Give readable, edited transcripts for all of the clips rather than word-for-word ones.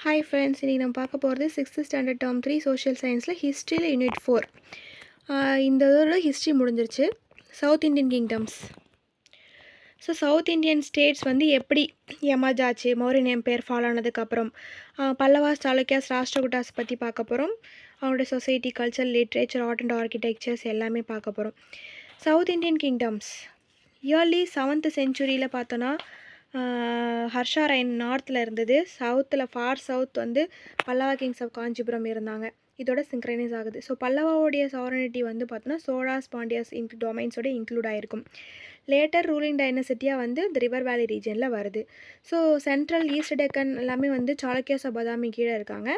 Hi friends, இன்றைக்கி நம்ம பார்க்க போகிறது 6th ஸ்டாண்டர்ட் டேர்ம் 3 சோஷியல் சயின்ஸில் ஹிஸ்ட்ரியில் யூனிட் 4. இந்த இதோட ஹிஸ்ட்ரி முடிஞ்சிருச்சு. South Indian kingdoms. So south Indian states வந்து எப்படி எமர்ஜ் ஆச்சு, மௌரியன் எம்பையர் ஃபால் ஆனதுக்கப்புறம், பல்லவாஸ், சாளுக்கியாஸ், ராஷ்டிரகூட்டாஸ் பற்றி பார்க்க போகிறோம். அவங்களோட society, culture, literature, art and architectures எல்லாமே பார்க்க போகிறோம். South Indian kingdoms early 7th செஞ்சுரியில் பார்த்தோன்னா ஹர்ஷா ரைன் நார்த்தில் இருந்தது. சவுத்தில் ஃபார் சவுத் வந்து பல்லவா கிங்ஸ் ஆஃப் காஞ்சிபுரம் இருந்தாங்க. இதோட சிங்க்ரைனைஸ் ஆகுது. ஸோ பல்லவாவுடைய சாவரனிட்டி வந்து பார்த்தோன்னா சோழாஸ், பாண்டியாஸ் டொமைன்ஸோட இன்க்ளூட் ஆகிருக்கும். லேட்டர் ரூலிங் டைனசிட்டியாக வந்து இந்த ரிவர் வேலி ரீஜனில் வருது. ஸோ சென்ட்ரல் ஈஸ்ட் டெக்கன் எல்லாமே வந்து சாளுக்கியாஸ், பதாமி கீழே இருக்காங்க.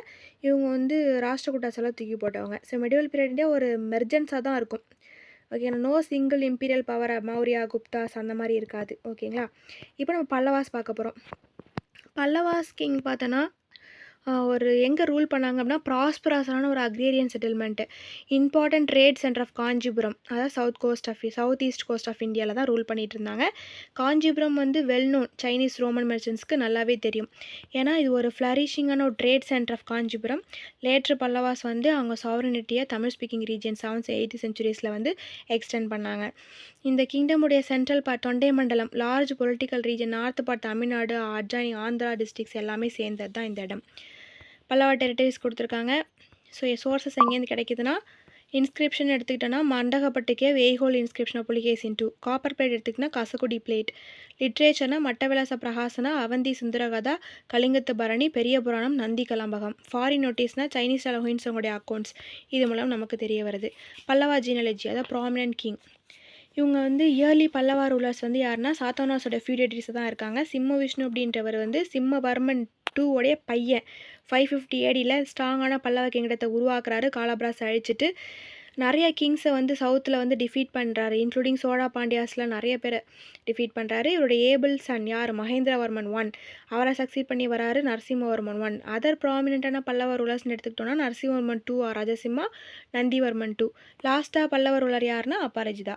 இவங்க வந்து ராஷ்டிரகூட்டாஸ் எல்லாம் தூக்கி போட்டவங்க. ஸோ மெடிவல் பீரியட்லேயே ஒரு மெர்ஜென்ஸாக தான் இருக்கும். ஓகேங்களா, no single imperial power Maurya, Guptas அந்த மாதிரி இருக்காது. ஓகேங்களா, இப்போ நம்ம பல்லவாஸ் பார்க்க போகிறோம். பல்லவாஸ் கிங் பார்த்தோன்னா ஒரு எங்கே ரூல் பண்ணாங்க அப்படின்னா ப்ராஸ்பராஸான ஒரு agrarian settlement, important trade centre of Kanchipuram, அதாவது சவுத் ஈஸ்ட் கோஸ்ட் ஆஃப் இந்தியாவில் தான் ரூல் பண்ணிகிட்டு இருந்தாங்க. காஞ்சிபுரம் வந்து வெல் நோன் சைனீஸ் ரோமன் மெர்ச்சன்ட்ஸ்க்கு நல்லாவே தெரியும். ஏன்னா இது ஒரு ஃப்ளரிஷிங்கான ஒரு trade centre of Kanchipuram. Later Pallavas வந்து அவங்க சாவரனிட்டியை Tamil speaking region 7th 8th சென்ச்சுரிஸில் வந்து எக்ஸ்டெண்ட் பண்ணாங்க. இந்த கிங்டமுடைய central part Thondai Mandalam, large political region, north part Tamil Nadu, adjoining Andhra districts எல்லாமே சேர்ந்தது தான் இந்த இடம். பல்லவா டெரிட்டரிஸ் கொடுத்துருக்காங்க. ஸோ சோர்ஸஸ் எங்கேருந்து கிடைக்குதுன்னா, இன்ஸ்கிரிப்ஷன் எடுத்துக்கிட்டோன்னா மண்டகப்பட்டுக்கே Aihole inscription Pulakeshin 2, copper plate எடுத்துக்கிட்டோன்னா கசகுடி பிளேட், லிட்ரேச்சர்னா மட்டவிலாச பிரகாசனா, அவந்தி சுந்தரகதா, கலிங்கத்து பரணி, பெரிய புராணம், நந்தி கலம்பகம். ஃபாரின் நோட்டீஸ்னால் சைனீஸ் அலோஹின்ஸோடைய அக்கௌண்ட்ஸ். இது மூலம் நமக்கு தெரிய வருது. பல்லவா ஜீனாலஜி, அதாவது ப்ராமினன்ட் கிங். இவங்க வந்து இயர்லி பல்லவா ரூலர்ஸ் வந்து யாருன்னா சாத்தவனாஸோட ஃபியூடேட்டரிஸ் தான் இருக்காங்க. சிம்ம விஷ்ணு அப்படின்றவர் வந்து சிம்மவர்மன் 2 உடைய பையன் 550 ADயில் ஸ்ட்ராங்கான பல்லவ கிங்டத்தை உருவாக்குறாரு. காலாபிராஸ் அழிச்சிட்டு நிறைய கிங்ஸை வந்து சவுத்தில் வந்து டிஃபீட் பண்ணுறாரு. இன்க்ளூடிங் சோழா, பாண்டியாஸ்லாம் நிறைய பேரை டிஃபீட் பண்ணுறாரு. இவருடைய ஏபிள் சன் யார், மகேந்திரவர்மன் 1, அவரை சக்சீட் பண்ணி வராரு நரசிம்மவர்மன் 1. அதர் ப்ராமினெண்ட்டான பல்லவ ரூலர்ஸ்னு எடுத்துக்கிட்டோன்னா நரசிம்மவர்மன் 2 ராஜசிம்மா, நந்திவர்மன் 2. லாஸ்ட்டாக பல்லவ ரூலர் யாருன்னா அபராஜிதா.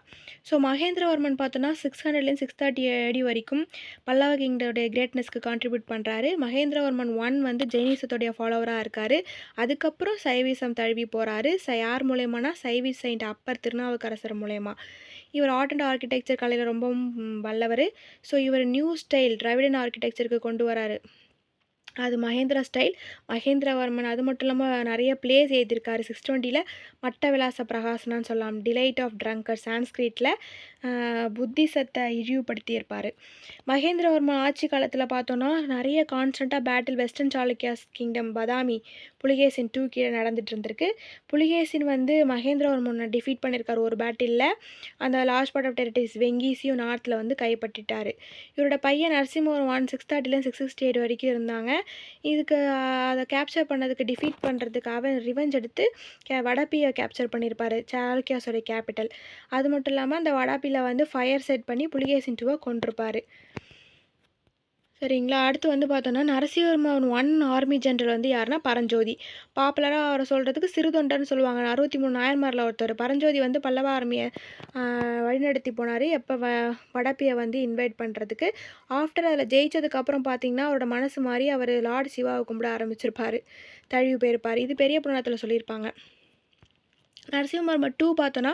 ஸோ மகேந்திரவர்மன் பார்த்தோன்னா 600லேருந்து 630 AD வரைக்கும் பல்லவ கிங்டோடைய கிரேட்னஸ்க்கு கான்ட்ரிபியூட் பண்ணுறாரு. மகேந்திரவர்மன் 1 வந்து ஜெயினிசத்துடைய ஃபாலோவராக இருக்கார். அதுக்கப்புறம் சைவிசம் தழுவி போகிறாரு. யார் மூலயமானா சைவி செயின்ட் அப்பர் திருநாவுக்கரசர் மூலயமா. இவர் ஆர்ட் அண்ட் ஆர்கிடெக்சர் கலையில் ரொம்பவும் வல்லவர். ஸோ இவர் நியூ ஸ்டைல் டிராவிடன் ஆர்கிடெக்சருக்கு கொண்டு வராரு. அது மகேந்திரா ஸ்டைல். மகேந்திரவர்மன் அது மட்டும் இல்லாமல் நிறைய பிளேஸ் எழுதியிருக்காரு. 620ல் மட்டவிலாச பிரகாசனான்னு சொல்லலாம், டிலைட் ஆஃப் ட்ரங்கர் சான்ஸ்கிரிட்டில் புத்திசத்தை இழிவுபடுத்தியிருப்பார். மகேந்திரவர்மன் ஆட்சி காலத்தில் பார்த்தோன்னா நிறைய கான்ஸ்டண்ட்டாக battle western Chalukyas kingdom, Badami, Pulakeshin 2 கீழே நடந்துட்டு இருந்திருக்கு. புலிகேசின் வந்து மகேந்திரவர்மனை டிஃபீட் பண்ணியிருக்காரு ஒரு பேட்டிலில். அந்த லார்ஜ் பார்ட் ஆஃப் டெரிட்டரிஸ் வெங்கீஸையும் நார்த்தில் வந்து கைப்பற்றிட்டார். இவரோட பையன் நரசிம்மவர்மன் 630லேருந்து 668 வரைக்கும் இருந்தாங்க. இதுக்கு அதை கேப்சர் பண்ணதுக்கு, டிஃபீட் பண்ணுறதுக்காக ரிவெஞ்ச் எடுத்து வடாபியை கேப்சர் பண்ணியிருப்பார், சாளுக்கியாஸோட கேபிட்டல். அது மட்டும் இல்லாமல் அந்த வடாபியில் வந்து ஃபயர் செட் பண்ணி புலிகேசின் 2 கொண்டிருப்பார். சரிங்களா, அடுத்து வந்து பார்த்தோன்னா நரசிம்மவர்மன் 1 ஆர்மி ஜென்ரல் வந்து யாருன்னா பரஞ்சோதி. பாப்புலராக அவரை சொல்கிறதுக்கு சிறுதொண்டர்னு சொல்லுவாங்க. 63 நாயன்மாரில் ஒருத்தர். பரஞ்சோதி வந்து பல்லவ ஆர்மியை வழிநடத்தி போனார். எப்போ வடப்பியை வந்து இன்வைட் பண்ணுறதுக்கு. ஆஃப்டர் அதில் ஜெயிச்சதுக்கப்புறம் பார்த்தீங்கன்னா அவரோட மனசு மாறி அவர் லார்ட் சிவாவை கும்பிட ஆரம்பிச்சிருப்பார், தழுவி போயிருப்பார். இது பெரிய புராணத்தில் சொல்லியிருப்பாங்க. நரசிம்மவர்மன் 2 பார்த்தோன்னா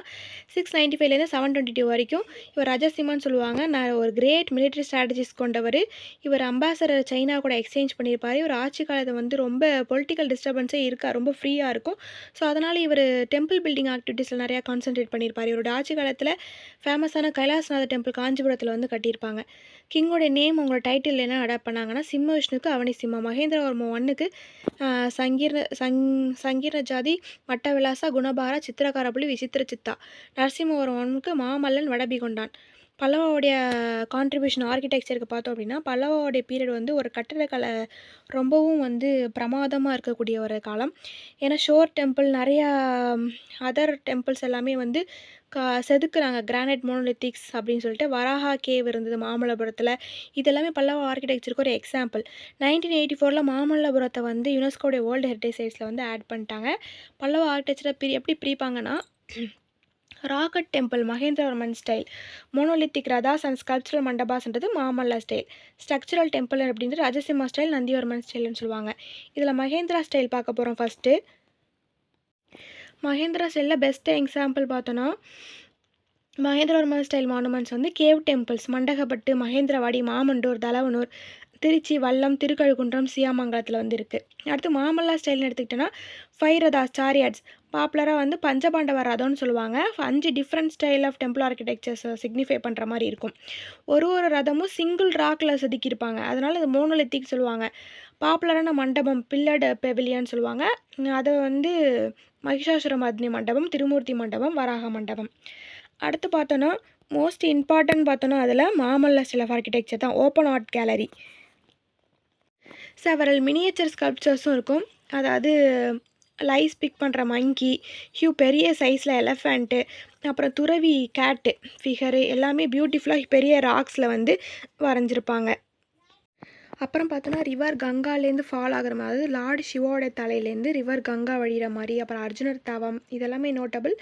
695லேருந்து 722 வரைக்கும் இவர் ரஜசிம்மான்னு சொல்லுவாங்க. ஒரு கிரேட் மிலிட்ரி ஸ்ட்ராட்டஜிஸ் கொண்டவர். இவர் அம்பாசடர் சைனா கூட எக்ஸ்சேஞ்ச் பண்ணியிருப்பார். இவர் ஆட்சி காலத்தை வந்து ரொம்ப பொலிட்டிக்கல் டிஸ்டர்பன்ஸே இருக்கா, ரொம்ப ஃப்ரீயாக இருக்கும். ஸோ அதனால் இவர் டெம்பிள் பில்டிங் ஆக்டிவிட்டீஸில் நிறையா கான்சன்ட்ரேட் பண்ணியிருப்பார். இவரோட ஆட்சி காலத்தில் ஃபேமஸான கைலாசநாத டெம்பிள் காஞ்சிபுரத்தில் வந்து கட்டியிருப்பாங்க. கிங்கோட நேம் அவங்களோட டைட்டில் என்ன அடாப்ட் பண்ணாங்கன்னா சிம்ம விஷ்ணுக்கு அவனி சிம்மா, மகேந்திரவர்மன் 1க்கு சங்கீர்ண ஜாதி, மட்டவிலாசா, குணபாரா, சித்திரகாரபுலி, விசித்திர சித்தா. நரசிம்மவர்மனுக்கு மாமல்லன், வடபி கொண்டான். பல்லவாவுடைய கான்ட்ரிபியூஷன் ஆர்கிடெக்சருக்கு பார்த்தோம் அப்படின்னா பல்லவாவுடைய பீரியட் வந்து ஒரு கட்டடக்கலை ரொம்பவும் வந்து பிரமாதமாக இருக்கக்கூடிய ஒரு காலம். ஏன்னா ஷோர் டெம்பிள், நிறையா அதர் டெம்பிள்ஸ் எல்லாமே வந்து செதுக்குறாங்க. கிரானைட் மோனோலித்திக்ஸ் அப்படின்னு சொல்லிட்டு வராஹா கேவ் இருந்தது மாமல்லபுரத்தில். இதெல்லாமே பல்லவ ஆர்கிடெக்சருக்கு ஒரு எக்ஸாம்பிள். 1984ல் மாமல்லபுரத்தை வந்து யுனெஸ்கோடைய வேர்ல்டு ஹெரிட்டேஜ் சைட்ஸில் வந்து ஆட் பண்ணிட்டாங்க. பல்லவ ஆர்கிடெக்சரை எப்படி பிரிப்பாங்கன்னா rock cut temple Mahendravarman style. Monolithic rathas and sculptural மண்டபாஸ்ன்றது மாமல்லா ஸ்டைல். ஸ்ட்ரக்சரல் டெம்பிள் அப்படின்றது ராஜசிம்மா ஸ்டைல், நந்திவர்மன் ஸ்டைல்னு சொல்லுவாங்க. இதில் மகேந்திரா ஸ்டைல் பார்க்க போகிறோம். ஃபஸ்ட்டு மகேந்திரா ஸ்டைலில் பெஸ்ட்டு எக்ஸாம்பிள் பார்த்தோன்னா மகேந்திரவர்மன் ஸ்டைல் மானுமெண்ட்ஸ் வந்து கேவ் டெம்பிள்ஸ் மண்டகப்பட்டு, மகேந்திரவாடி, மாமண்டூர், தலவனூர், திருச்சி, வல்லம், திருக்கழுக்குன்றம், சியாமங்கலத்தில் வந்து இருக்குது. அடுத்து மாமல்லா ஸ்டைல்னு எடுத்துக்கிட்டோன்னா ஃபைரதாஸ் சாரியாட்ஸ் பாப்புலராக வந்து பஞ்சபாண்டவ ரதம்னு சொல்லுவாங்க. 5 டிஃப்ரெண்ட் ஸ்டைல் ஆஃப் டெம்பிள் ஆர்கிடெக்சர்ஸை சிக்னிஃபை பண்ணுற மாதிரி இருக்கும். ஒரு ரதமும் சிங்கிள் ராக்கில் செதுக்கியிருப்பாங்க. அதனால் அது மோனோலித்திக் சொல்லுவாங்க. பாப்புலரான மண்டபம் பில்லர்டு பெவிலியன் சொல்லுவாங்க. அதை வந்து மகிஷாசுரமர்தினி மண்டபம், திருமூர்த்தி மண்டபம், வராக மண்டபம். அடுத்து பார்த்தோன்னா மோஸ்ட் இம்பார்ட்டன்ட் பார்த்தோன்னா அதில் மாமல்லா ஸ்டைல் ஆஃப் ஆர்கிடெக்சர் தான். Open art gallery, several miniature ஸ்கல்ப்சர்ஸும் இருக்கும். அதாவது லைஸ் பிக் பண்ணுற மங்கி, பெரிய சைஸில் எலஃபண்ட்டு, அப்புறம் துறவி கேட்டு ஃபிகரு எல்லாமே பியூட்டிஃபுல்லாக பெரிய ராக்ஸில் வந்து வரைஞ்சிருப்பாங்க. அப்புறம் பார்த்தோன்னா ரிவர் கங்காலேருந்து ஃபால் ஆகிற மாதிரி, அதாவது லார்டு சிவோட தலையிலேருந்து ரிவர் கங்கா வழிகிற மாதிரி, அப்புறம் அர்ஜுனர் தவம் இதெல்லாமே நோட்டபிள்.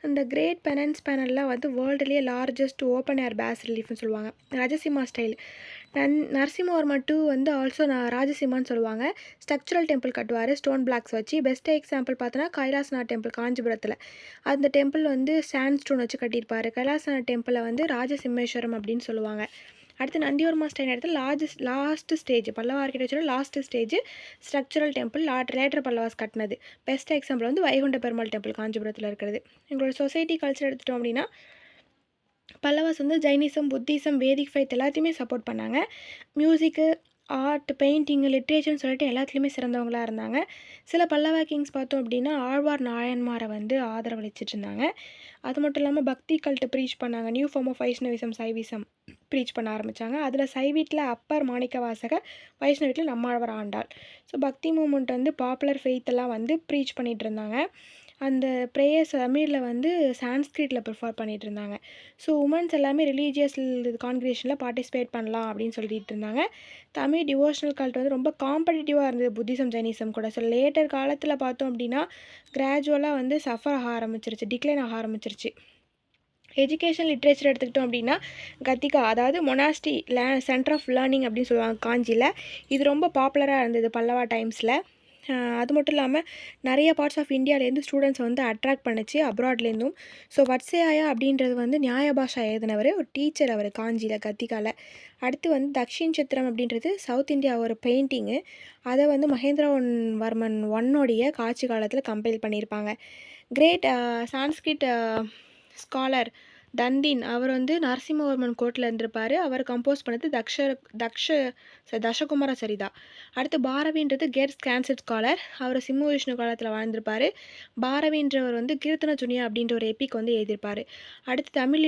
இந்த கிரேட் பெனன்ஸ் பேனல்லாம் வந்து வேர்ல்டுலேயே லார்ஜஸ்ட் ஓப்பன் ஏர் பேஸ் ரிலீஃப்னு சொல்லுவாங்க. ராஜசிம்மா ஸ்டைல். நரசிம்மவர்மன் 2 வந்து ஆல்சோ ராஜசிம்மான்னு சொல்லுவாங்க. ஸ்ட்ரக்சரல் டெம்பிள் கட்டுவார் ஸ்டோன் பிளாக்ஸ் வச்சு. பெஸ்ட் எக்ஸாம்பிள் பார்த்தோன்னா கைலாசநாத் டெம்பிள் காஞ்சிபுரத்தில். அந்த டெம்பிள் வந்து சாண்ட் ஸ்டோன் வச்சு கட்டியிருப்பார். கைலாசநாத் டெம்பிளை வந்து ராஜசிம்மேஸ்வரம் அப்படின்னு சொல்லுவாங்க. அடுத்து நந்திவர்மா ஸ்டைல் எடுத்து லாஸ்ட் ஸ்டேஜ் பல்லவ ஆர்கிடெக்சரோட last stage structural temple later Pallavas கட்டினது. பெஸ்ட் எக்ஸாம்பிள் வந்து வைகுண்ட பெருமாள் டெம்பிள் காஞ்சிபுரத்தில் இருக்கிறது. எங்களோட சொசைட்டி கல்ச்சர் எடுத்துட்டோம் அப்படின்னா பல்லவாஸ் வந்து ஜைனிசம், புத்திசம், வேதிக் ஃபைத் எல்லாத்தையுமே சப்போர்ட் பண்ணாங்க. மியூசிக்கு, ஆர்ட், பெயிண்டிங்கு, லிட்ரேச்சர்னு சொல்லிட்டு எல்லாத்துலேயுமே சிறந்தவங்களாக இருந்தாங்க. சில பல்லவ கிங்ஸ் பார்த்தோம் அப்படின்னா ஆழ்வார் நாயன்மாரை வந்து ஆதரவளிச்சிட்டு இருந்தாங்க. அது மட்டும் இல்லாமல் பக்தி கல்ட்டு ப்ரீச் பண்ணாங்க. New form of Vaishnavism, Shaivism preach பண்ண ஆரம்பித்தாங்க. அதில் சைவீட்டில் அப்பர் மாணிக்கவாசகர், வைஷ்ணவீட்டில் நம்மாழ்வார் ஆண்டாள். ஸோ பக்தி மூமெண்ட் வந்து பாப்புலர் ஃபெய்த்தெல்லாம் வந்து ப்ரீச் பண்ணிகிட்டு இருந்தாங்க. அந்த ப்ரேயர்ஸ் தமிழில் வந்து சான்ஸ்கிரிட்டில் ப்ரிஃபர் பண்ணிகிட்டு இருந்தாங்க. ஸோ உமன்ஸ் எல்லாமே ரிலீஜியஸ் கான்கிரேஷனில் பார்ட்டிசிபேட் பண்ணலாம் அப்படின்னு சொல்லிட்டு இருந்தாங்க. தமிழ் டிவோஷனல் கல்ட் வந்து ரொம்ப காம்படிட்டிவாக இருந்தது புத்திசம், ஜைனிசம் கூட. ஸோ லேட்டர் காலத்தில் பார்த்தோம் அப்படின்னா கிராஜுவலாக வந்து சஃபர் ஆக ஆரம்பிச்சிருச்சு, டிக்ளைன் ஆக ஆரம்பிச்சிருச்சு. எஜுகேஷன் லிட்ரேச்சர் எடுத்துக்கிட்டோம் அப்படின்னா கத்திகா, அதாவது மொனாஸ்டி சென்டர் ஆஃப் லேர்னிங் அப்படின்னு சொல்லுவாங்க காஞ்சியில். இது ரொம்ப பாப்புலராக இருந்தது பல்லவா டைம்ஸில். அது மட்டும் இல்லாமல் நிறைய பார்ட்ஸ் ஆஃப் இந்தியாவிலேருந்து ஸ்டூடெண்ட்ஸ் வந்து அட்ராக்ட் பண்ணிச்சு அப்ராட்லேருந்தும். ஸோ வட்சேயாயா அப்படின்றது வந்து நியாய பாஷா எழுதினவர், ஒரு டீச்சர் அவர் காஞ்சியில் கத்திகாவில். அடுத்து வந்து தக்ஷின் சித்திரம் அப்படின்றது சவுத் இந்தியா ஒரு பெயிண்டிங்கு. அதை வந்து மகேந்திரவர்மன் 1 காட்சி காலத்தில் கம்பைல் பண்ணியிருப்பாங்க. கிரேட் சான்ஸ்கிரிட் ஸ்காலர் தந்தின் அவர் வந்து நரசிம்மவர்மன் கோர்ட்டில் இருந்திருப்பார். அவர் கம்போஸ் பண்ணது தசகுமார சரிதா. அடுத்து பாரவின்றது கெட் ஸ்கான்செட் ஸ்காலர். அவர் சிம்ம விஷ்ணு காலத்தில் வாழ்ந்திருப்பார். பாரவின்றவர் வந்து கீர்த்தன துணியா அப்படின்ற ஒரு எப்பிக் வந்து எழுதியிருப்பார். அடுத்து தமிழ்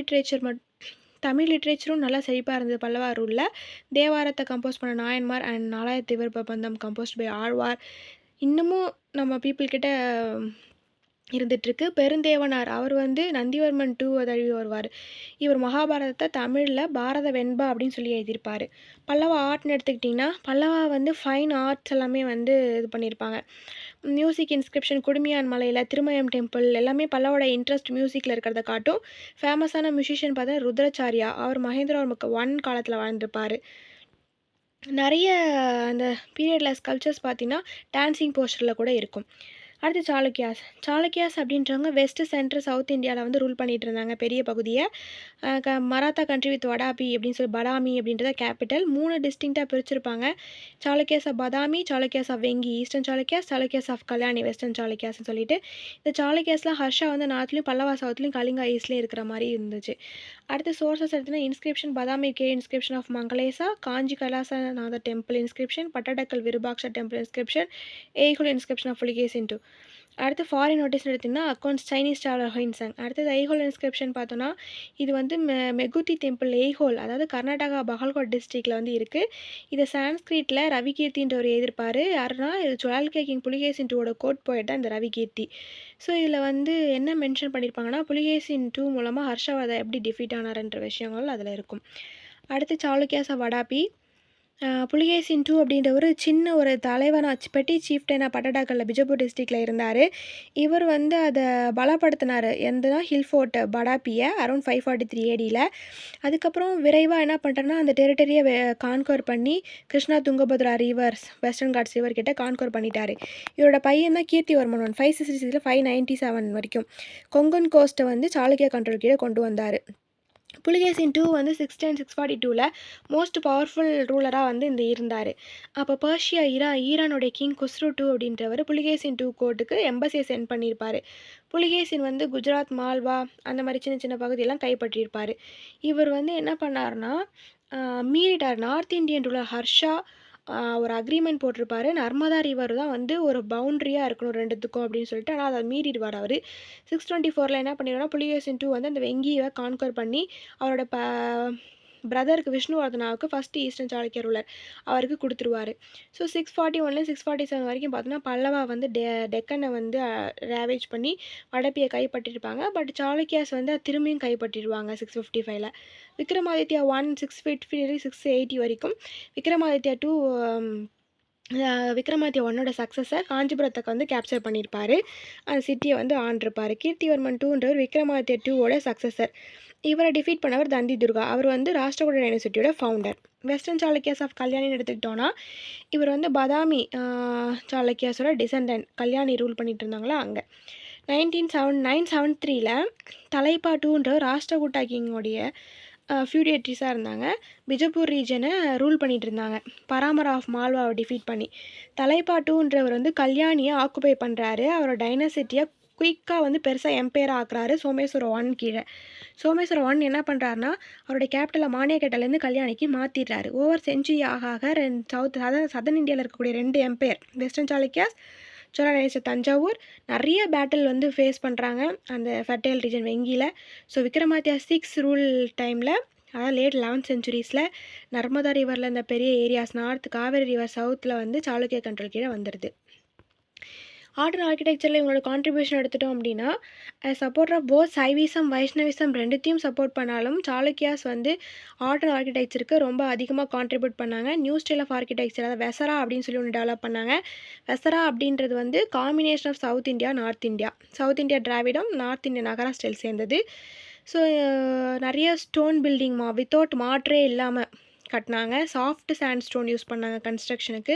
லிட்ரேச்சரும் நல்லா செழிப்பாக இருந்தது பல்லவா ரூலில். தேவாரத்தை கம்போஸ் பண்ண நாயன்மார் அண்ட் நாலாயிரத்து திவர் பிரபந்தம் கம்போஸ்ட் பை ஆழ்வார் இன்னமும் நம்ம பீப்புள்கிட்ட இருந்துகிட்ருக்கு. பெருந்தேவனார் அவர் வந்து நந்திவர்மன் 2 தழுவி வருவார். இவர் மகாபாரதத்தை தமிழில் பாரத வெண்பா அப்படின்னு சொல்லி எழுதியிருப்பார். பல்லவா ஆர்ட்னு எடுத்துக்கிட்டிங்கன்னா பல்லவா வந்து ஃபைன் ஆர்ட்ஸ் எல்லாமே வந்து இது பண்ணியிருப்பாங்க. மியூசிக் இன்ஸ்கிரிப்ஷன் குடுமியான் மலையில் திருமயம் டெம்பிள் எல்லாமே பல்லவோட இன்ட்ரெஸ்ட் மியூசிக்கில் இருக்கிறத காட்டும். ஃபேமஸான மியூசிஷியன் பார்த்தா ருத்ராச்சாரியா, அவர் மகேந்திரவர்மனுக்கு 1 காலத்தில் வாழ்ந்திருப்பார். நிறைய அந்த பீரியடில் ஸ்கல்ப்சர்ஸ் பார்த்திங்கன்னா டான்சிங் போஸ்டரில் கூட இருக்கும். அடுத்து சாளுக்கியாஸ் அப்படின்றவங்க வெஸ்ட் சென்ட்ரு சவுத் இந்தியாவில் வந்து ரூல் பண்ணிகிட்டு இருந்தாங்க பெரிய பகுதியை. மராத்தா கண்ட்ரி வித் வடாபி அப்படின்னு சொல்லி படாமி அப்படின்றத கேபிட்டல். 3 டிஸ்டிங்க்டாக பிரிச்சிருப்பாங்க. Chalukyas of Badami, Chalukyas of Vengi eastern Chalukyas of Kalyani western சாளுக்கியாஸ்னு சொல்லிட்டு. இந்த சாளுக்கியாஸ்லாம் ஹர்ஷா வந்து நார்த்லேயும் பல்லவா சவுத்லேயும் கலிங்கா ஈஸ்ட்லேயும் இருக்கிற மாதிரி இருந்துச்சு. அடுத்து சோர்சஸ் எடுத்திங்கன்னா inscription Badami inscription of Mangalesha, Kanchi Kailasanathar temple inscription, Pattadakal Virupaksha temple inscription, Aihole inscription of Pulakeshin 2. அடுத்து ஃபாரின் நோட்டீஸ் எடுத்திங்கன்னா அக்கௌண்ட்ஸ் சைனீஸ் ட்ராவலர் ஹின்சங். அடுத்தது ஐஹோல் இன்ஸ்கிரிப்ஷன் பார்த்தோன்னா இது வந்து மெகுதி டெம்பிள் ஐஹோல், அதாவது கர்நாடகா பகல்கோட் டிஸ்ட்ரிக்டில் வந்து இருக்குது. இதை சான்ஸ்கிரிட்டில் ரவிகீர்த்தின்ற ஒரு எழுதியிருப்பார். யாருன்னா இது ஜுவால்கே கிங் புலிகேசின் 2 கோட் போயிட்டு தான் இந்த ரவிகீர்த்தி. ஸோ இதில் வந்து என்ன மென்ஷன் பண்ணியிருப்பாங்கன்னா புலிகேசின் 2 மூலமாக ஹர்ஷவர்தன் எப்படி டிஃபீட் ஆனார்ன்ற விஷயங்கள் அதில் இருக்கும். அடுத்து சாளுக்கியாஸ் ஆஃப் வடாபி புலிகேசின் டூ அப்படின்ற ஒரு சின்ன ஒரு தலைவனாக பெட்டி சீஃப்டனாக பட்டடாக்கல்ல பிஜப்பூர் டிஸ்ட்ரிக்டில் இருந்தார். இவர் வந்து அதை பலப்படுத்தினார். எந்தனா ஹில் ஃபோர்ட் படாப்பியை அரௌண்ட் 543 ADயில். அதுக்கப்புறம் விரைவாக என்ன பண்ணுறேன்னா அந்த டெரிட்டரியை கான்கோர் பண்ணி Krishna Tungabhadra rivers western ghats river கிட்ட கான்கோர் பண்ணிட்டார். இவரோட பையன் தான் கீர்த்திவர்மன் 566 597 வரைக்கும் கொங்கன் கோஸ்ட்டை வந்து சாளுக்கிய கண்ட்ரோல் கீழே கொண்டு வந்தார். புலிகேசின் டூ வந்து 610-642 மோஸ்ட் பவர்ஃபுல் ரூலராக வந்து இருந்தார். அப்போ பர்ஷியா ஈரானுடைய கிங் குஸ்ரு டூ அப்படின்றவர் புலிகேசின் டூ கோர்ட்டுக்கு எம்பசியை சென்ட் பண்ணியிருப்பார். புலிகேசின் வந்து குஜராத், மால்வா அந்த மாதிரி சின்ன சின்ன பகுதியெல்லாம் கைப்பற்றியிருப்பார். இவர் வந்து என்ன பண்ணார்னா மீறிட்டார். நார்த் இந்தியன் ரூலர் ஹர்ஷா ஒரு அக்ரிமெண்ட் போட்டிருப்பாரு. நர்மதா ரிவர் தான் வந்து ஒரு பவுண்ட்ரியாக இருக்கணும் ரெண்டுத்துக்கும் அப்படின்னு சொல்லிட்டு. ஆனால் அதை மீறிடுவார் அவர். 624 என்ன பண்ணிடுவார்னா புலிகேசின் டூ வந்து அந்த வெங்கியை கான்கர் பண்ணி அவரோட பிரதருக்கு விஷ்ணுவர்தனாவுக்கு ஃபஸ்ட்டு ஈஸ்டர்ன் சாளுக்கிய ரூலர் அவருக்கு கொடுத்துருவார். ஸோ 641 647 வரைக்கும் பார்த்தோன்னா பல்லவா வந்து டெக்கனை வந்து ரேவேஜ் பண்ணி வடப்பியை கைப்பற்றிருப்பாங்க. பட் சாளுக்கியாஸ் வந்து திரும்பியும் கைப்பற்றிடுவாங்க 655. விக்ரமாதித்யா 1 650 680 வரைக்கும். விக்ரமாதித்யா 2 விக்ரமாதித்யா 1ஓட சக்ஸஸர் காஞ்சிபுரத்துக்கு வந்து கேப்சர் பண்ணியிருப்பார். அந்த சிட்டியை வந்து ஆண்டிருப்பார். கீர்த்திவர்மன் 2ன்றவர் விக்ரமாதித்யா 2ஓட சக்ஸஸர். இவரை டிஃபீட் பண்ணவர் தந்தி துர்கா. அவர் வந்து ராஷ்டிரகூட டைனசிட்டியோட ஃபவுண்டர். வெஸ்டர்ன் சாளுக்கியாஸ் ஆஃப் கல்யாணின்னு எடுத்துக்கிட்டோன்னா இவர் வந்து பதாமி சாளுக்கியாஸோட டிசெண்டன்ட். கல்யாணி ரூல் பண்ணிட்டு இருந்தாங்களா அங்கே. 973 தலைப்பா 2ன்றவர் ராஷ்டிரகூட்டா கிங்கோடைய ஃபியூடியேட்ரிஸாக இருந்தாங்க. பிஜப்பூர் ரீஜனை ரூல் பண்ணிகிட்டு இருந்தாங்க. பராமரா ஆஃப் மால்வாவை டிஃபீட் பண்ணி. தலைப்பா 2ன்றவர் வந்து கல்யாணியை ஆக்குபை பண்ணுறாரு. அவரோட டைனசிட்டியை குயிக்காக வந்து பெருசாக எம்பையராக ஆக்குறாரு சோமேஸ்வர 1 கீழே. சோமேஸ்வர 1 என்ன பண்ணுறாருனா அவருடைய கேபிட்டலை மானியக்கேட்டிலேருந்து கல்யாணிக்கு மாற்றிடுறாரு. ஓவர் செஞ்சுரி ஆக சதன் இந்தியாவில் இருக்கக்கூடிய 2 empire western Chalukyas Chola dynasty Thanjavur நிறைய பேட்டில் வந்து ஃபேஸ் பண்ணுறாங்க அந்த ஃபெர்டைல் ரீஜன் வெங்கியில். ஸோ விக்ரமாதித்யா 6 ரூல் டைமில் அதாவது லேட் 11th centuries நர்மதா ரிவரில் இந்த பெரிய ஏரியாஸ் நார்த், காவேரி ரிவர் சவுத்தில் வந்து சாளுக்கிய கண்ட்ரோல் கீழே வந்துடுது. ஆர்ட் அண்ட் ஆர்கிடெக்சரில் இவங்களோட கான்ட்ரிபியூஷன் எடுத்துட்டோம் அப்படின்னா support of both Shaivism Vaishnavism ரெண்டுத்தையும் சப்போர்ட் பண்ணாலும் சாளுக்கியாஸ் வந்து ஆர்ட் அண்ட் ஆர்கிடெக்சருக்கு ரொம்ப அதிகமாக கான்ட்ரிபியூட் பண்ணாங்க. நியூ ஸ்டைல் ஆஃப் ஆர்கிடெக்சர் அதாவது வெசரா அப்படின்னு சொல்லி ஒன்று டெவலப் பண்ணாங்க. வெசரா அப்படின்றது வந்து combination of south India north India. South India Dravidam, north India Nagara style சேர்ந்தது. ஸோ நிறைய ஸ்டோன் பில்டிங் வித்தவுட் மாற்றே இல்லாமல் கட்டினாங்க. சாஃப்ட் சாண்ட் ஸ்டோன் யூஸ் பண்ணாங்க கன்ஸ்ட்ரக்ஷனுக்கு.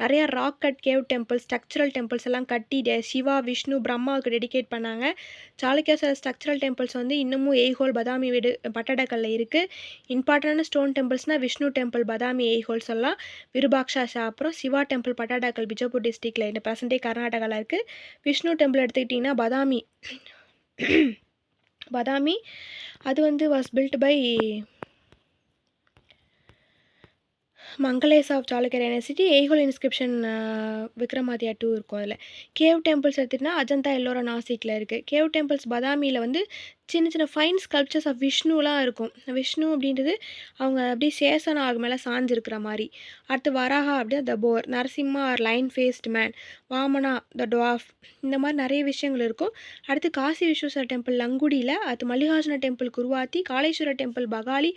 நிறைய rock cut cave temples, structural temples எல்லாம் கட்டி சிவா, விஷ்ணு, பிரம்மாவுக்கு டெடிகேட் பண்ணாங்க. சாளுக்கியாஸோட ஸ்ட்ரக்சரல் டெம்பிள்ஸ் வந்து இன்னமும் எய்ஹோல், பதாமி வீடு, பட்டடக்கல்ல இருக்குது. இம்பார்ட்டண்டான ஸ்டோன் டெம்பிள்ஸ்னால் விஷ்ணு டெம்பிள், பதாமி, எய்ஹோல் சொல்லலாம். விருபாக்ஷா, அப்புறம் சிவா டெம்பிள் பட்டடக்கல் பிஜப்பூர் டிஸ்ட்ரிக்டில் இந்த ப்ரெசன்டே கர்நாடகாவில் இருக்குது. விஷ்ணு டெம்பிள் எடுத்துக்கிட்டிங்கன்னா பதாமி அது வந்து was built by Mangalesh of Chalukya dynasty. Aihole inscription Vikramaditya 2 இருக்கும் அதில். கேவ் டெம்பிள்ஸ் எடுத்துகிட்டிங்கன்னா அஜந்தா, எல்லோரா, நாசிக்கில் இருக்குது. கேவ் டெம்பிள்ஸ் பதாமியில் வந்து சின்ன சின்ன ஃபைன் ஸ்கல்ப்சர்ஸ் ஆஃப் விஷ்ணுலாம் இருக்கும். விஷ்ணு அப்படின்றது அவங்க அப்படியே சேசனாக மேலே சாஞ்சிருக்கிற மாதிரி. அடுத்து வராகா அப்படின்னா the boar, Narasimha or lion faced man, Vamana the dwarf, இந்த மாதிரி நிறைய விஷயங்கள் இருக்கும். அடுத்து காசி விஸ்வேஸ்வர டெம்பிள் லங்குடியில், அடுத்து Mallikarjuna temple Kuruvatti, Kaleshwara temple Bagali,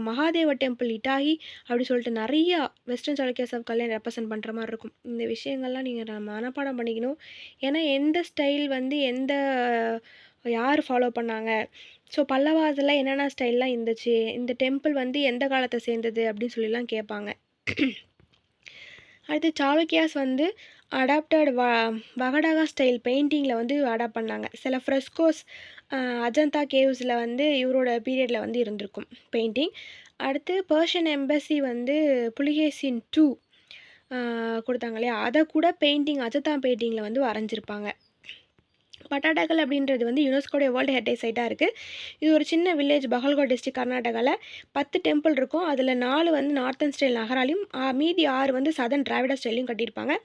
Mahadeva temple Ittagi அப்படி சொல்லிட்டு நிறையா western Chalukyas of Kalyanam represent பண்ணுற மாதிரி இருக்கும். இந்த விஷயங்கள்லாம் நீங்கள் மனப்பாடம் பண்ணிக்கணும். ஏன்னா எந்த ஸ்டைல் வந்து யார் ஃபாலோ பண்ணாங்க, ஸோ பல்லவாஸில் என்னென்ன ஸ்டைல்லாம் இருந்துச்சு, இந்த டெம்பிள் வந்து எந்த காலத்தை சேர்ந்தது அப்படின்னு சொல்லிலாம் கேட்பாங்க. அடுத்து சாளுக்கியாஸ் வந்து அடாப்டட் வகடகா ஸ்டைல் பெயிண்டிங்கில் வந்து அடாப்ட் பண்ணாங்க. சில ஃப்ரெஸ்கோஸ் அஜந்தா கேவ்ஸில் வந்து இவரோட பீரியடில் வந்து இருந்திருக்கும் பெயிண்டிங். அடுத்து பர்ஷியன் எம்பசி வந்து புலிகேசின் 2 கொடுத்தாங்க இல்லையா, அதை கூட பெயிண்டிங் அஜந்தா பெயிண்டிங்கில் வந்து வரைஞ்சிருப்பாங்க. பட்டாடக்கல் அப்படின்றது வந்து யுனெஸ்கோடைய வேர்ல்டு ஹெரிட்டேஜ் சைட்டாக இருக்குது. இது ஒரு சின்ன வில்லேஜ், பகல்கோட் டிஸ்ட்ரிக்ட், கர்நாடகாவில். 10 டெம்பிள் இருக்கும். அதில் 4 வந்து நார்த்தன் ஸ்டைல் நகராலையும் மீதி 6 வந்து சதன் டிராவிடா ஸ்டைலையும் கட்டியிருப்பாங்க.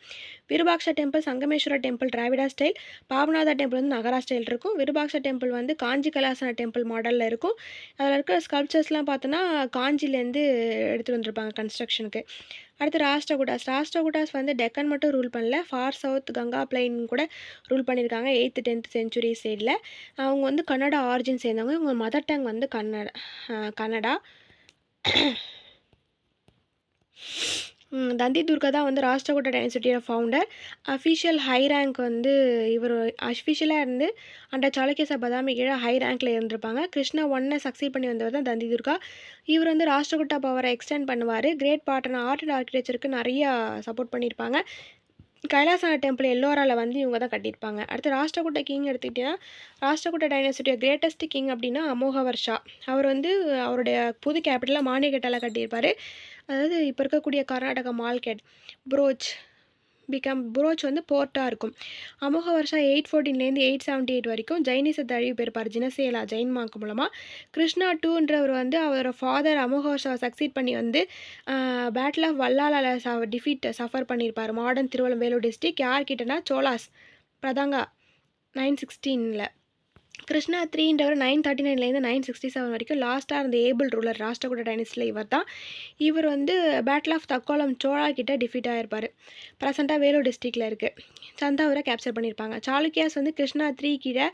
Virupaksha temple, Sangameshwara temple Dravida style, Papanatha temple வந்து நகரா ஸ்டைல் இருக்கும். விருபாக்ஷா டெம்பிள் வந்து காஞ்சி கலாசன டெம்பிள் மாடலில் இருக்கும். அதில் இருக்கிற ஸ்கல்ப்சர்ஸ்லாம் பார்த்தோன்னா காஞ்சிலேருந்து எடுத்துகிட்டு வந்திருப்பாங்க கன்ஸ்ட்ரக்ஷனுக்கு. அடுத்து ராஷ்டிரகூடாஸ் வந்து டெக்கன் மட்டும் ரூல் பண்ணல, ஃபார் சவுத் கங்கா பிளைன் கூட ரூல் பண்ணியிருக்காங்க 8th 10th century சைடில். அவங்க வந்து கன்னடா ஆரிஜின் சேர்ந்தவங்க. இவங்க மதர் டங் வந்து கன்னடா. தந்தி துர்கா தான் வந்து ராஷ்டிரகூட டைனசிட்டியோட ஃபவுண்டர். அஃபிஷியல் ஹை ரேங்க் வந்து இவர் அஃபிஷியலாக இருந்து அண்டர் சாளுக்கியஸா பதாமி கீழே ஹை ரேங்க்கில் இருந்திருப்பாங்க. கிருஷ்ணா 1 சக்சீட் பண்ணி வந்தவர் தான் தந்தி துர்கா. இவர் வந்து ராஷ்டிரகூட்டா பவரை எக்ஸ்டெண்ட் பண்ணுவார். கிரேட் பார்ட்னர் ஆர்ட் அண்ட் ஆர்கிடெக்சருக்கு நிறையா சப்போர்ட் பண்ணியிருப்பாங்க. கைலாசநாத் டெம்பிள் எல்லோராவில் வந்து இவங்க தான் கட்டியிருப்பாங்க. அடுத்து ராஷ்டிரகூட்ட கிங் எடுத்துக்கிட்டிங்கன்னா ராஷ்டிரகூட்ட டைனசிட்டியோட கிரேட்டஸ்ட் கிங் அப்படின்னா அமோகவர்ஷா. அவர் வந்து அவருடைய புது கேபிட்டலாக மானிகட்டாவில் கட்டியிருப்பார். அதாவது இப்போ இருக்கக்கூடிய கர்நாடகா மால்கெட் புரோச் வந்து போர்ட்டாக இருக்கும். அமோகவர்ஷா 814லேருந்து 878 வரைக்கும் ஜெயினிசத்தை தழுவி போயிருப்பார் ஜினசேலா ஜெயின் மார்க் மூலமாக. கிருஷ்ணா 2ன்றவர் வந்து அவரோட ஃபாதர் அமோகவர்ஷாவை சக்சீட் பண்ணி வந்து battle of Vallala defeat suffer பண்ணியிருப்பார். மாடர்ன் திருவள்ளவேலூர் டிஸ்ட்ரிக் யார்கிட்டனா சோலாஸ் பிரதாங்கா 916ல். கிருஷ்ணா 3ன்றவர் 939லேருந்து 967 வரைக்கும் லாஸ்ட்டாக இருந்த ஏபிள் ரூலர் ராஷ்டிரகூட டைனஸ்டியில் இவர் தான். இவர் வந்து பேட்டில் ஆஃப் தக்கோலம் சோழா கிட்ட டிஃபீட் ஆகிருப்பார். ப்ரெசென்ட்டாக வேலூர் டிஸ்ட்ரிக்டில் இருக்குது. சந்தாவூரை கேப்சர் பண்ணியிருப்பாங்க. சாளுக்கியாஸ் வந்து கிருஷ்ணா 3 கீழே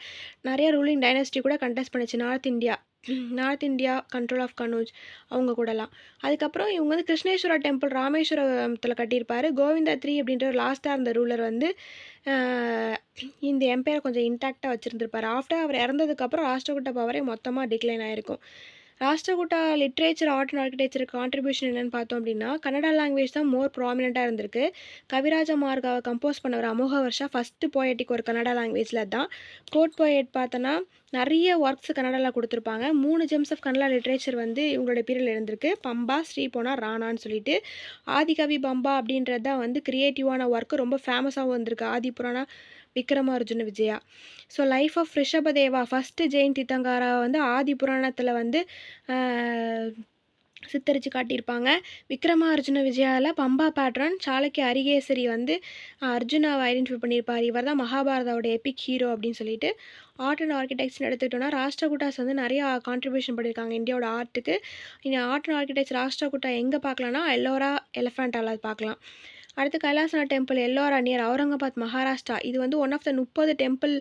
நிறைய ரூலிங் டைனஸ்டி கூட கண்டெஸ்ட் பண்ணிச்சு. North India control of Kannauj அவங்க கூடலாம். அதுக்கப்புறம் இவங்க வந்து கிருஷ்ணேஸ்வரா டெம்பிள் ராமேஸ்வரத்தில் கட்டியிருப்பார். கோவிந்தா 3 அப்படின்ற ஒரு லாஸ்ட்டாக இருந்த ரூலர் வந்து இந்த எம்பையரை கொஞ்சம் இன்டாக்டாக வச்சுருந்துருப்பார். ஆஃப்டர் அவர் இறந்ததுக்கப்புறம் ராஷ்டிரகூட்ட பவரே மொத்தமாக டிக்ளைன் ஆகிருக்கும். ராஷ்டிரகூட்டா லிட்ரேச்சர் ஆர்ட் அண்ட் ஆர்கிடெக்சருக்கு கான்ட்ரிபியூஷன் என்னென்னு பார்த்தோம் அப்படின்னா கன்னடா லாங்குவேஜ் தான் மோர் ப்ராமினெண்ட்டாக இருந்திருக்கு. கவிராஜ மார்காவை கம்போஸ் பண்ணவர் அமோகவர்ஷா ஃபஸ்ட்டு போயட்டிக் ஒரு கன்னடா லாங்குவேஜில் தான். கோட் போயட் பார்த்தோன்னா நிறைய ஒர்க்ஸ் கன்னடாவில் கொடுத்துருப்பாங்க. 3 ஜெம்ஸ் ஆஃப் கன்னடா லிட்ரேச்சர் வந்து இவங்களோட பீரியடில் இருந்திருக்கு. பம்பா, ஸ்ரீபோனா, ராணான்னு சொல்லிட்டு. ஆதிகவி பம்பா அப்படின்றது தான் வந்து க்ரியேட்டிவான ஒர்க்கு ரொம்ப ஃபேமஸாகவும் வந்திருக்கு. Adipurana, Vikramarjuna Vijaya. So life of Rishabhadeva first Jain Tirthankara வந்து ஆதி புராணத்தில் வந்து சித்தரித்து காட்டியிருப்பாங்க. விக்ரமார்ஜுன விஜயாவில் பம்பா பேட்ரன் சாளுக்கிய அரிகேசரி வந்து அர்ஜுனாவை ஐடென்டிஃபை பண்ணியிருப்பார். இவர் தான் மகாபாரதாவோட எபிக் ஹீரோ அப்படின்னு சொல்லிட்டு. ஆர்ட் அண்ட் ஆர்கிடெக்சர் எடுத்துக்கிட்டோன்னா ராஷ்டிரகூட்டாஸ் வந்து நிறையா கான்ட்ரிபியூஷன் பண்ணியிருக்காங்க இந்தியாவோட ஆர்ட்டுக்கு. இங்கே ஆர்ட் அண்ட் ஆர்கிடெக்சர் ராஷ்டிரகூட்டா எங்கே பார்க்கலான்னா எல்லோரா எலிஃபெண்டால பார்க்கலாம். அடுத்து கைலாசநாத் டெம்பிள் எல்லோரா நியர் அவுரங்காபாத் மகாராஷ்டிரா. இது வந்து ஒன் ஆஃப் த 30 டெம்பிள்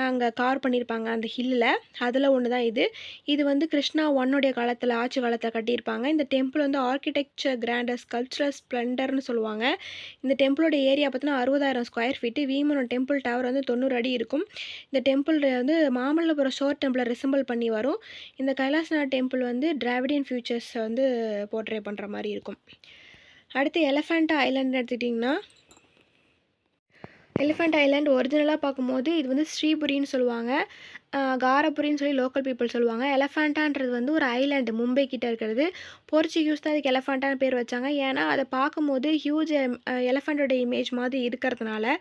அங்கே கார் பண்ணியிருப்பாங்க அந்த ஹில்லில். அதில் ஒன்று தான் இது. இது வந்து கிருஷ்ணா 1 காலத்தில் ஆட்சி காலத்தில் கட்டியிருப்பாங்க. இந்த டெம்பிள் வந்து ஆர்கிடெக்சர் கிராண்டஸ் கல்ச்சுரல் ஸ்ப்ளெண்டர்னு சொல்லுவாங்க. இந்த டெம்பிளோட ஏரியா பார்த்தீங்கன்னா 60,000 ஸ்கொயர் ஃபீட்டு. வீமனோட டெம்பிள் டவர் வந்து 90 அடி இருக்கும். இந்த டெம்பிள் வந்து மாமல்லபுரம் ஷோர் டெம்பிளை ரிசம்பிள் பண்ணி வரும். இந்த கைலாசநாத் டெம்பிள் வந்து டிராவிடியன் ஃபியூச்சர்ஸ் வந்து போர்ட்ரே பண்ணுற மாதிரி இருக்கும். அடுத்து எலிஃபண்ட் ஐலாண்ட் எடுத்துக்கிட்டிங்கன்னா எலிஃபண்ட் ஐலாண்ட் ஒரிஜினலாக பார்க்கும்போது இது வந்து ஸ்ரீபுரின்னு சொல்லுவாங்க. காரபுரின்னு சொல்லி லோக்கல் பீப்புள் சொல்லுவாங்க. எலஃபண்டான்றது வந்து ஒரு ஐலாண்டு மும்பை கிட்ட இருக்கிறது. போர்ச்சுகீஸ் தான் அதுக்கு எலஃபண்டான்னு பேர் வச்சாங்க. ஏன்னா அதை பார்க்கும்போது ஹியூஜ் எலஃபண்டோட இமேஜ் மாதிரி இருக்கிறதுனால.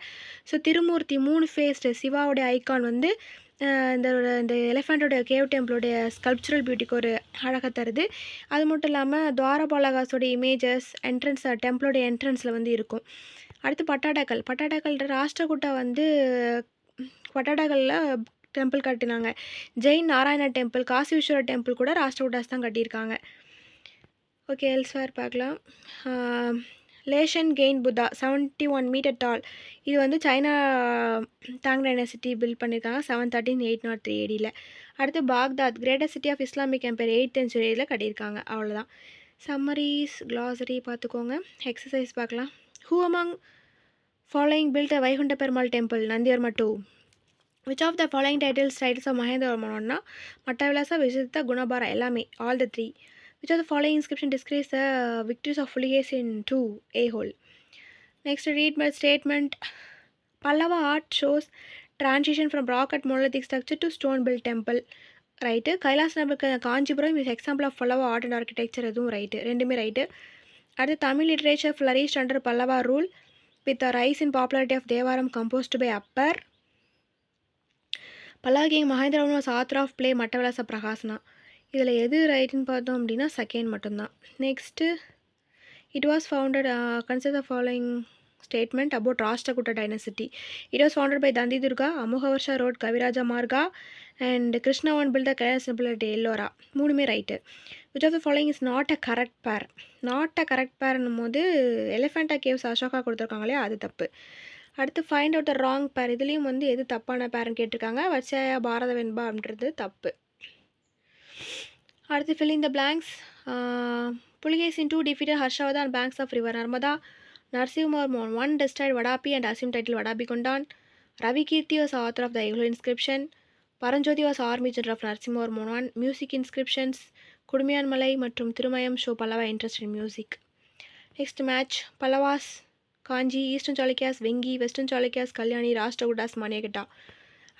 ஸோ திருமூர்த்தி 3 ஃபேஸ்டு சிவாவோடைய ஐகான் வந்து இந்த எலிஃபண்ட்டோட கேவ் டெம்பிளோடைய ஸ்கல்ப்சுரல் பியூட்டிக்கு ஒரு அழகை தருது. அது மட்டும் இல்லாமல் துவாரபாலகாஸோட இமேஜஸ் டெம்பிளோட என்ட்ரன்ஸில் வந்து இருக்கும். அடுத்து பட்டாடக்கல்ன்ற ராஷ்டிரகூட்டா வந்து பட்டாடக்கல்ல டெம்பிள் கட்டினாங்க. ஜெயின் நாராயணா டெம்பிள், காசி விஸ்வரர் டெம்பிள் கூட ராஷ்டிரகூட்டாஸ் தான் கட்டியிருக்காங்க. ஓகே, எல்ஸ்வேர் பார்க்கலாம். லேஷன் கெயின் புத்தா 71 மீட்டர் டால். இது வந்து சைனா தாங் டைனசிட்டி பில்ட் பண்ணியிருக்காங்க 713-803 ADயில். அடுத்து Baghdad greatest city of Islamic empire 8th centuryயில் கட்டியிருக்காங்க. அவ்வளோதான். சம்மரிஸ் கிளாசரி பார்த்துக்கோங்க. எக்ஸசைஸ் பார்க்கலாம். Who among following built a Vaikunta Perumal temple Nandivarma 2? Which of the following titles of மகேந்திரவர்மன்னா மட்டவிலாசா, விசித்த, குணபாரா எல்லாமே all the 3. Which of the following inscription describes the victories of Puligacine II a hole? Next, read my statement. Pallava art shows transition from rock cut monolithic structure to stone built temple. Right. Kailasanath Kanchipuram is example of Pallava art and architecture. அதுவும் right, ரெண்டுமே right. அடுத்து Tamil literature flourished under Pallava rule with the rise in popularity of Devaram composed by Appar. Pallava king Mahendravarman was author of play Mattavilasa Prahasana. இதில் எது ரைட்டுன்னு பார்த்தோம் அப்படின்னா second மட்டும்தான். Next it was founded consider the following statement about Rashtrakuta dynasty. It was founded by Danti Durga, Amoghavarsha wrote Kavirajamarga and Krishna one built the Kailash temple at Ellora. மூணுமே right. Which of the following is not a correct pair. Not a correct பேர்னும் போது Elephanta caves Ashoka கொடுத்துருக்காங்களே அது தப்பு. அடுத்து find out the wrong பேர். இதுலேயும் வந்து எது தப்பான பேர்னு கேட்டிருக்காங்க. வச்சயா பாரத வெண்பா அப்படின்றது தப்பு. அடுத்து fill in the blanks. Puligazin 2 defeated Harshavardhan on banks of river Narmada. Narasimhavarman 1 destroyed Vadapi and assumed title Vadapi Kondan. Ravi Kirti was author of the Eglo inscription. Paranjoti was army general of Narasimhavarman 1. Music inscriptions. Kudumiyan Malai மற்றும் Thirumayam show Pallava interest in music. Next match Pallavas Kanji, Eastern Chalukyas Vengi, Western Chalukyas Kalyani, Rashtrakutas Maniagata.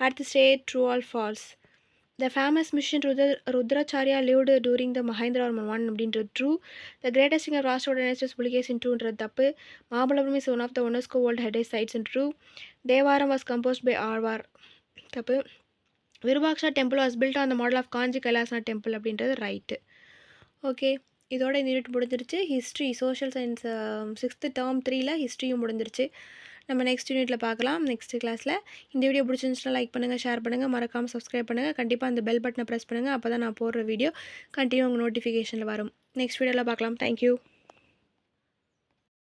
At the state, true or false? The famous musician Rudracharya lived during the Mahendravarman 1 அப்படின்றது true. The greatest singer of Rashtrakuta dynasty was Puligazin 2ன்றது தப்பு. Mahabalipuram is one of the UNESCO World Heritage Sites and true. Devaram was composed by Alvar தப்பு. Virupaksha temple was built on the model of Kanji Kailasana temple அப்படின்றது right. Okay, இதோட இந்த unit முடிஞ்சிருச்சு. History social science 6th term 3ல் ஹிஸ்ட்ரியும் முடிஞ்சிருச்சு. நம்ம next யூனிட்டில் பார்க்கலாம் நெக்ஸ்ட் கிளாஸில். இந்த வீடியோ பிடிச்சிருந்துச்சுன்னா லைக் பண்ணுங்கள், ஷேர் பண்ணுங்கள், மறக்காமல் சப்ஸ்கிரைப் பண்ணுங்கள். கண்டிப்பாக அந்த பெல் பட்டனை ப்ரெஸ் பண்ணுங்கள். அப்போ தான் நான் போடுற வீடியோ கண்டினியூ உங்கள் நோட்டிஃபிகேஷனில் வரும். நெக்ஸ்ட் வீடியோவில் பார்க்கலாம். தேங்க்யூ.